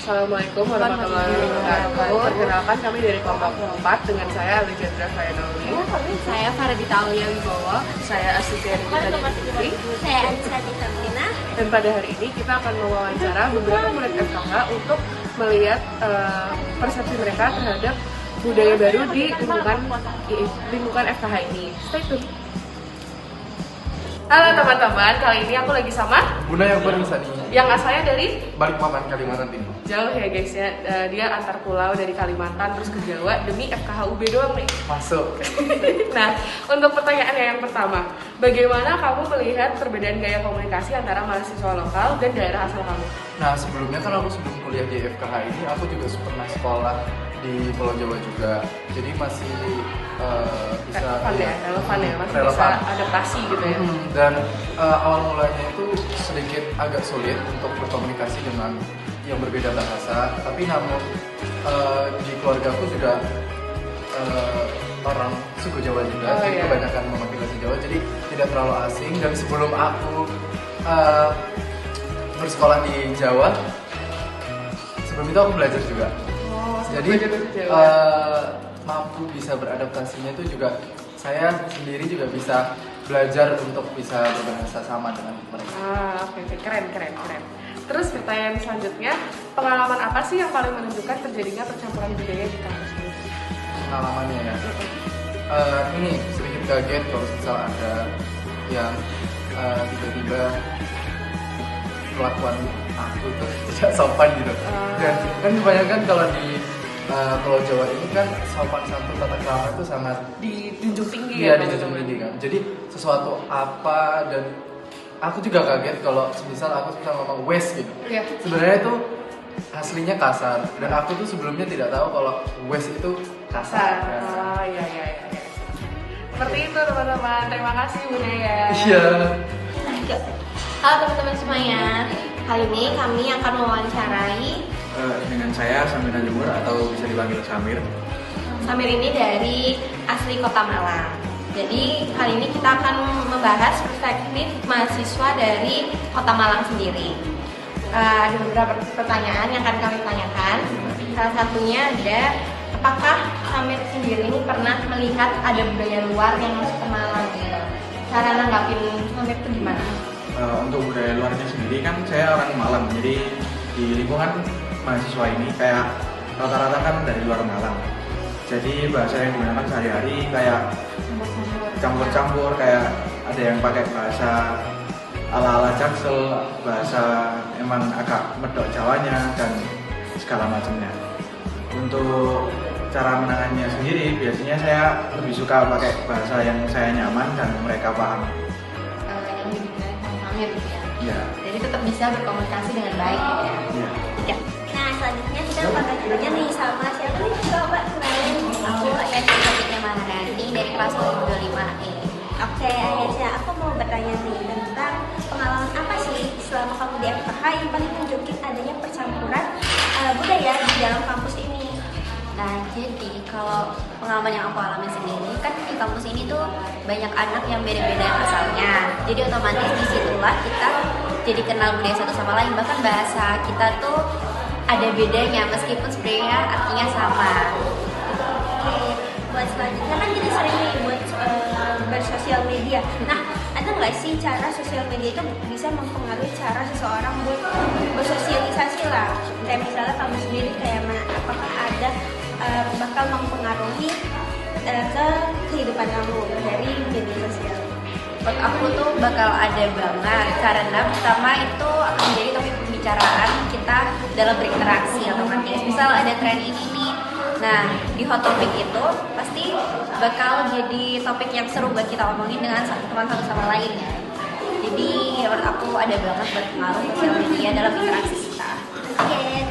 Assalamualaikum warahmatullahi wabarakatuh. Perkenalkan kami dari kelompok 4 dengan saya Alejandra Fayanoli. Saya Faradita Aulia Wibowo. Saya Asisten Putri. Saya Anissa Dita. Dan pada hari ini kita akan mewawancara beberapa murid FKH untuk melihat persepsi mereka terhadap budaya baru di lingkungan FKH ini. Stay tune. Halo teman-teman, kali ini aku lagi sama Bunda yang Insani yang asalnya dari Balikpapan, Kalimantan Timur. jauh ya guys ya, dia antar pulau dari Kalimantan terus ke Jawa demi FKH UB doang nih. Masuk. Nah, untuk pertanyaan yang pertama, bagaimana kamu melihat perbedaan gaya komunikasi antara mahasiswa lokal dan daerah asal kamu? Nah, sebelumnya kan aku sebelum kuliah di FKH ini, aku juga pernah sekolah di Pulau Jawa juga. Jadi masih bisa relevan ya, masih relevan. bisa adaptasi gitu ya. Dan awal mulanya itu sedikit agak sulit untuk berkomunikasi dengan yang berbeda bahasa. Tapi namun di keluargaku juga orang suku Jawa juga, jadi kebanyakan memakai bahasa Jawa, jadi tidak terlalu asing. Dan sebelum aku bersekolah di Jawa, sebelum itu aku belajar juga. Jadi mampu bisa beradaptasinya itu juga saya sendiri juga bisa belajar untuk bisa berbahasa sama dengan mereka. Oke, keren. Terus pertanyaan selanjutnya, pengalaman apa sih yang paling menunjukkan terjadinya percampuran budaya di kampus ini? Pengalamannya ya. Ini sedikit kaget kalau misal ada yang tiba-tiba kelakuan aku tuh tidak sopan gitu. Dan kan kebanyakan kalau di Pulau Jawa ini kan sopan santun tata krama itu sangat Dijunjung tinggi ya, ya? dijunjung tinggi kan. Jadi sesuatu apa, dan aku juga kaget kalau misal aku bisa ngomong wes gitu. Iya. Sebenarnya itu aslinya kasar, dan aku tuh sebelumnya tidak tahu kalau wes itu kasar. Iya. Seperti itu teman-teman. Terima kasih Bunda ya. Iya. Halo teman-teman semuanya. Kali ini kami akan mewawancarai dengan saya Samir Najmur atau bisa dipanggil Samir. Samir ini dari asli Kota Malang. Jadi kali ini kita akan membahas perspektif mahasiswa dari Kota Malang sendiri. Ada beberapa pertanyaan yang akan kami tanyakan. Salah satunya ada, apakah Samir sendiri ini pernah melihat ada budaya luar yang masuk ke Malang? Cara nanggapin Samir itu gimana? Untuk budaya luarnya sendiri kan saya orang Malang, jadi di lingkungan mahasiswa ini kayak rata-rata kan dari luar Malang. Jadi bahasa yang digunakan sehari-hari kayak campur-campur, kayak ada yang pakai bahasa ala-ala Jaksel, bahasa emang agak medok Jawanya dan segala macamnya. Untuk cara menangannya sendiri, biasanya saya lebih suka pakai bahasa yang saya nyaman dan mereka paham. Yang digunakan Samir gitu ya. Ya. Jadi tetap bisa berkomunikasi dengan baik gitu ya. Ya. Nah, selanjutnya kita bakal tanya nih sama siapa nih? Coba kenalin. Aku Ayasya Topiknya Maharani dari kelas 25E. Oke, Ayasya, aku mau bertanya nih tentang pengalaman apa sih selama kamu di FKH yang paling nunjukin adanya percampuran budaya di dalam kampus ini? Nah, jadi kalau pengalaman yang aku alami sendiri kan di kampus ini tuh banyak anak yang beda-beda asalnya. Jadi otomatis disitulah kita jadi kenal budaya satu sama lain. Bahkan bahasa kita tuh ada bedanya meskipun sebenarnya artinya sama. Oke, buat selanjutnya kan kita sering nih buat bersosial media. Nah, ada nggak sih cara sosial media itu bisa mempengaruhi cara seseorang buat bersosialisasi lah? Kayak misalnya kamu sendiri kayak mana? Apakah ada bakal mempengaruhi ke kehidupan kamu dari media sosial? Buat aku tuh bakal ada banget karena pertama itu akan menjadi topik pembicaraan kita dalam berinteraksi otomatis. Misal ada tren ini nih, nah di hot topic itu pasti bakal jadi topik yang seru buat kita omongin dengan teman satu sama lain ya. Jadi menurut aku ada banget berpengaruh sosial media dalam interaksi kita. Oke,